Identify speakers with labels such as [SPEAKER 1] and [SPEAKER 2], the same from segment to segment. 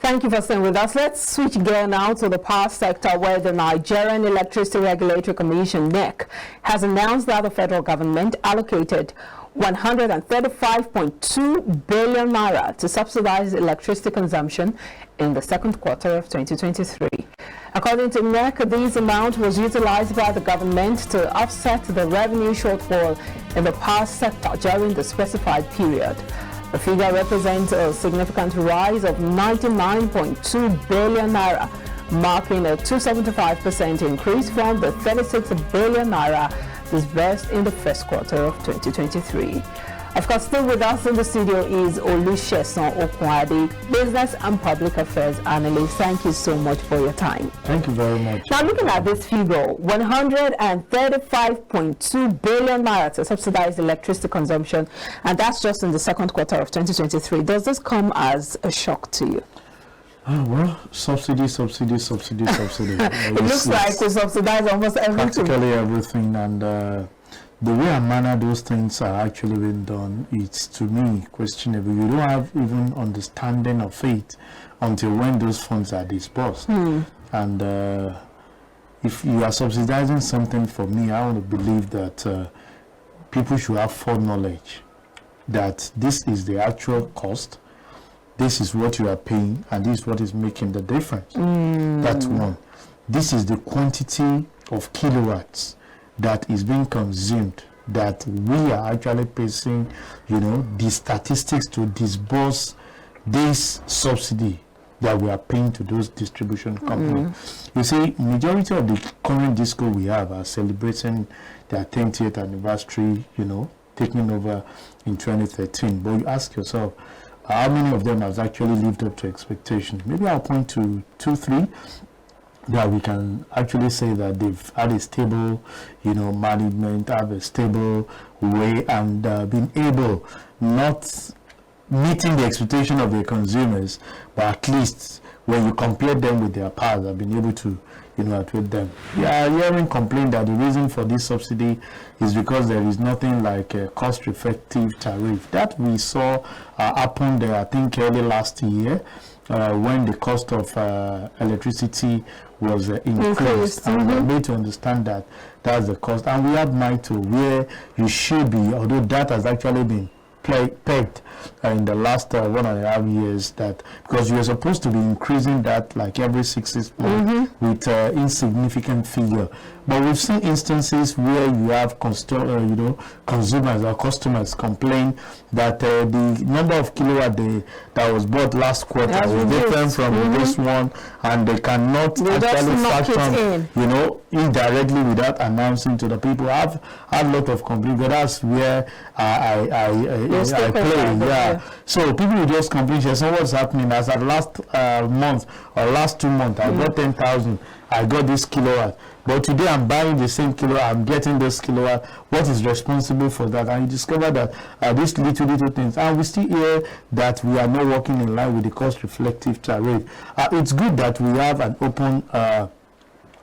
[SPEAKER 1] Thank you for staying with us. Let's switch gear now to the power sector, where the Nigerian Electricity Regulatory Commission, NEC, has announced that the federal government allocated 135.2 billion naira to subsidize electricity consumption in the second quarter of 2023. According to NEC, this amount was utilized by the government to offset the revenue shortfall in the power sector during the specified period. The figure represents a significant rise of 99.2 billion naira, marking a 275% increase from the 36 billion naira disbursed in the first quarter of 2023. Of course, still with us in the studio is Olusegun Okunade, Business and Public Affairs Analyst. Thank you so much for your time.
[SPEAKER 2] Thank you very much.
[SPEAKER 1] Now, looking at this figure, 135.2 billion naira to subsidize electricity consumption, and that's just in the second quarter of 2023. Does this come as a shock to you?
[SPEAKER 2] Oh, well, subsidy. It
[SPEAKER 1] looks like we subsidize almost everything.
[SPEAKER 2] Practically everything, and the way and manner those things are actually being done, it's, to me, questionable. You don't have even understanding of it until when those funds are disbursed. And if you are subsidizing something, for me, I want to believe that people should have full knowledge that this is the actual cost, this is what you are paying, and this is what is making the difference. That's one. This is the quantity of kilowatts that is being consumed, that we are actually facing, the statistics to disburse this subsidy that we are paying to those distribution companies. You see, majority of the current disco we have are celebrating their 10th anniversary, taking over in 2013. But you ask yourself, how many of them has actually lived up to expectations? Maybe I'll point to 2, 3 that we can actually say that they've had a stable, management, have a stable way, and been able, not meeting the expectation of the consumers, but at least when you compare them with their past, have been able to, outweigh them. We are hearing complaint that the reason for this subsidy is because there is nothing like a cost-effective tariff. That we saw happen there, I think, early last year, when the cost of electricity was increased, and we need to understand that that's the cost. And we have MITO, where you should be, although that has actually been pegged in the last 1.5 years, that because you are supposed to be increasing that like every 6 months with insignificant figure. But we've seen instances where you have consumers or customers complain that the number of kilowatt that was bought last quarter was different from this one, and they cannot actually function, indirectly without announcing to the people. I've had a lot of complaints, but that's where I play. So people will just complain, so what's happening? As at last month or last 2 months, I got 10,000. I got this kilowatt, but today I'm buying the same kilowatt, I'm getting this kilowatt. What is responsible for that? And you discover that these little things, and we still hear that we are not working in line with the cost reflective tariff. It's good that we have an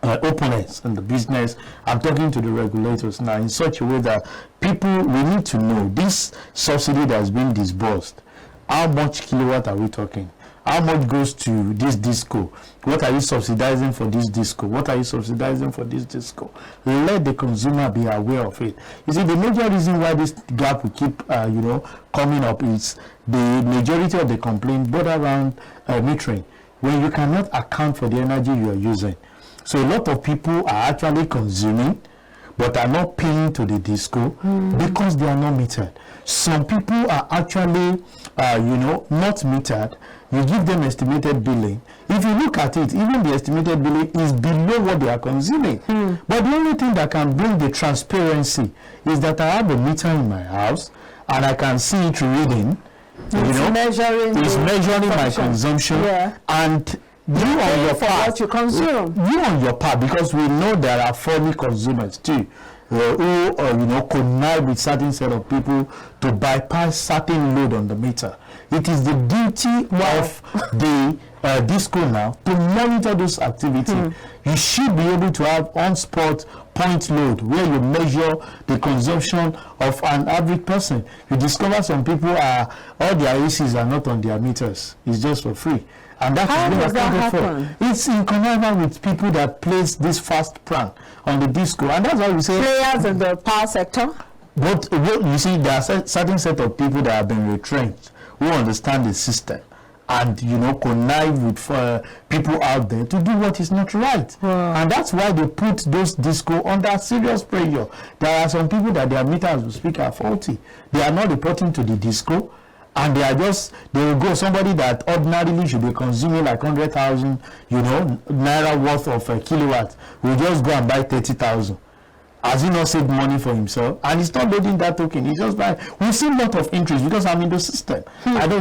[SPEAKER 2] openness in the business. I'm talking to the regulators now in such a way that we need to know this subsidy that has been disbursed. How much kilowatt are we talking? How much goes to this disco? What are you subsidizing for this disco? What are you subsidizing for this disco? Let the consumer be aware of it. You see, the major reason why this gap will keep, coming up is the majority of the complaint border around metering, when you cannot account for the energy you are using. So a lot of people are actually consuming, but are not paying to the disco because they are not metered. Some people are actually, not metered. You give them estimated billing. If you look at it, even the estimated billing is below what they are consuming. But the only thing that can bring the transparency is that I have a meter in my house and I can see it reading. It's measuring my consumption, and you on your part,
[SPEAKER 1] what you consume.
[SPEAKER 2] You on your part, because we know there are phony consumers too, who connive with certain set of people to bypass certain load on the meter. It is the duty of the disco now to monitor those activities. You should be able to have on-spot point load where you measure the consumption of an average person. You discover some people all their ACs are not on their meters. It's just for free. And that
[SPEAKER 1] How
[SPEAKER 2] is being
[SPEAKER 1] does that
[SPEAKER 2] accounted
[SPEAKER 1] happen?
[SPEAKER 2] for. It's in connivance with people that place this fast prank on the disco. And that's why we say...
[SPEAKER 1] Players in the power sector?
[SPEAKER 2] But you see, there are certain set of people that have been retrenched who understand the system and, you know, connive with people out there to do what is not right.
[SPEAKER 1] Wow.
[SPEAKER 2] And that's why they put those disco under serious pressure. There are some people that their meters, we speak, are faulty. They are not reporting to the disco, and they will go, somebody that ordinarily should be consuming like 100,000, you know, naira worth of a kilowatt, will just go and buy 30,000. Has he not saved money for himself? And he's not loading that token. He's just buying. We've seen a lot of interest because I'm in the system.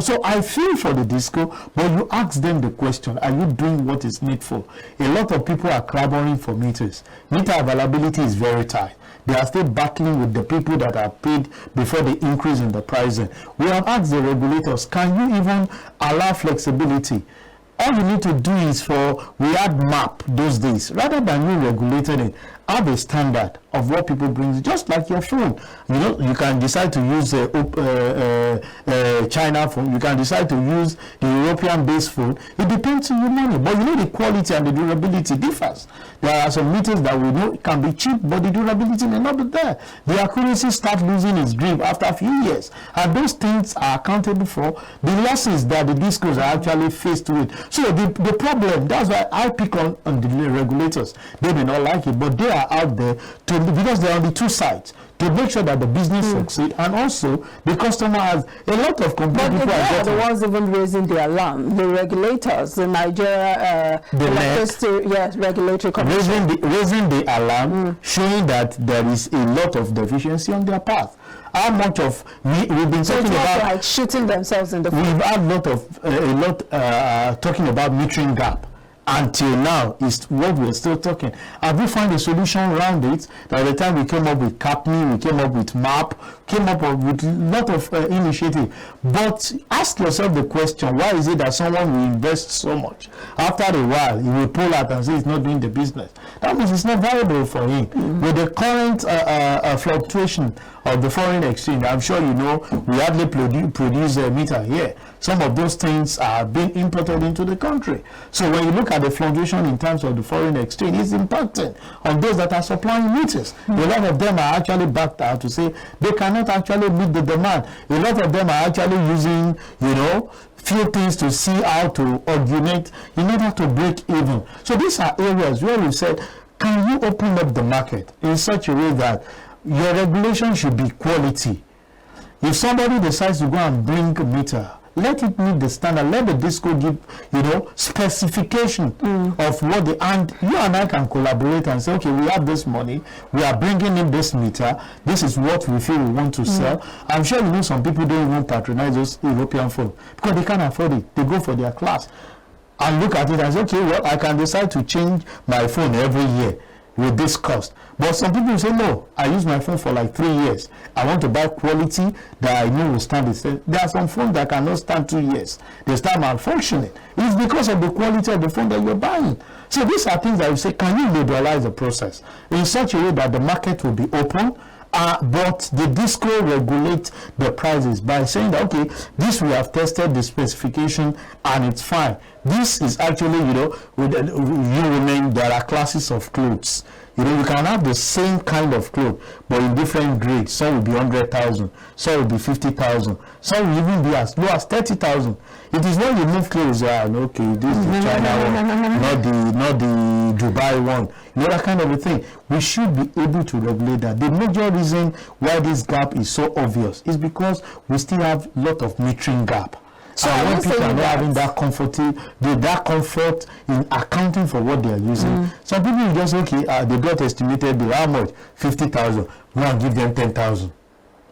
[SPEAKER 2] So I feel for the disco, but you ask them the question, are you doing what is needful? A lot of people are clamoring for meters. Meter availability is very tight. They are still battling with the people that are paid before the increase in the pricing. We have asked the regulators, can you even allow flexibility? All you need to do is we had MAP those days. Rather than you regulating it, have a standard of what people bring, just like your phone. You know, you can decide to use China phone, you can decide to use the European-based phone. It depends on your money, but you know the quality and the durability differs. There are some meters that we know can be cheap, but the durability may not be there. The accuracy starts losing its grip after a few years, and those things are accountable for the losses that the discos are actually faced with. So the problem, that's why I pick on the regulators. They may not like it, but they are out there because they are on the two sides to make sure that the business succeeds, and also the customer has a lot of complaints.
[SPEAKER 1] But they are the ones even raising the alarm. The regulators, the Nigeria Regulatory Commission,
[SPEAKER 2] raising the alarm, showing that there is a lot of deficiency on their part. How much of we've been talking about,
[SPEAKER 1] like shooting themselves in the foot.
[SPEAKER 2] We've had a lot talking about metering gap. Until now is what we're still talking. Have we found a solution around it? By the time we came up with CAPNI, we came up with MAP, came up with a lot of initiative. But ask yourself the question, why is it that someone will invest so much? After a while, he will pull out and say he's not doing the business. That means it's not viable for him. With the current fluctuation of the foreign exchange, I'm sure you know, we hardly produce a meter here. Some of those things are being imported into the country. So when you look at the fluctuation in terms of the foreign exchange, it's impacting on those that are supplying meters. A lot of them are actually backed out to say they cannot actually meet the demand. A lot of them are actually using, you know, few things to see how to augment in order to break even. So these are areas where we said, can you open up the market in such a way that your regulation should be quality? If somebody decides to go and bring a meter, let it meet the standard. Let the disco give, you know, specification of what and you and I can collaborate and say, okay, we have this money, we are bringing in this meter, this is what we feel we want to sell. I'm sure you know some people don't even patronize those European phones because they can't afford it. They go for their class and look at it and say, okay, well, I can decide to change my phone every year with this cost. But some people say, no, I use my phone for like 3 years. I want to buy quality that I know will stand it. There are some phones that cannot stand 2 years. They start malfunctioning. It's because of the quality of the phone that you're buying. So these are things that you say, can you liberalize the process in such a way that the market will be open, but the disco regulate the prices by saying that, okay, this we have tested the specification and it's fine. This is actually, you know, you remain, there are classes of clothes. You know, you can have the same kind of clothes, but in different grades. Some will be 100,000, some will be 50,000, some will even be as low as 30,000. It is when you move clothes, okay, this is the China one, not the Dubai one. You know, that kind of a thing. We should be able to regulate that. The major reason why this gap is so obvious is because we still have a lot of metering gap. So when people are not having that comfort in accounting for what they are using, some people just, okay, they got estimated bill, how much? 50,000. We want to give them 10,000.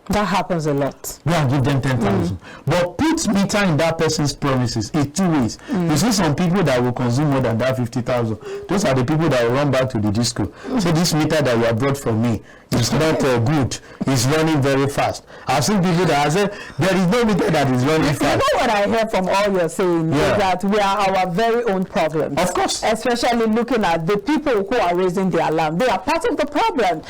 [SPEAKER 1] That happens a lot.
[SPEAKER 2] We want to give them 10,000. But put meter in that person's premises in two ways. You see some people that will consume more than that 50,000. Those are the people that will run back to the disco. So this meter that you have brought for me is not good. It's running very fast. I've seen people that have said, there is no meter that is running fast.
[SPEAKER 1] You know what I hear from all you're saying is that we are our very own problems.
[SPEAKER 2] Of course.
[SPEAKER 1] Especially looking at the people who are raising the alarm. They are part of the problem.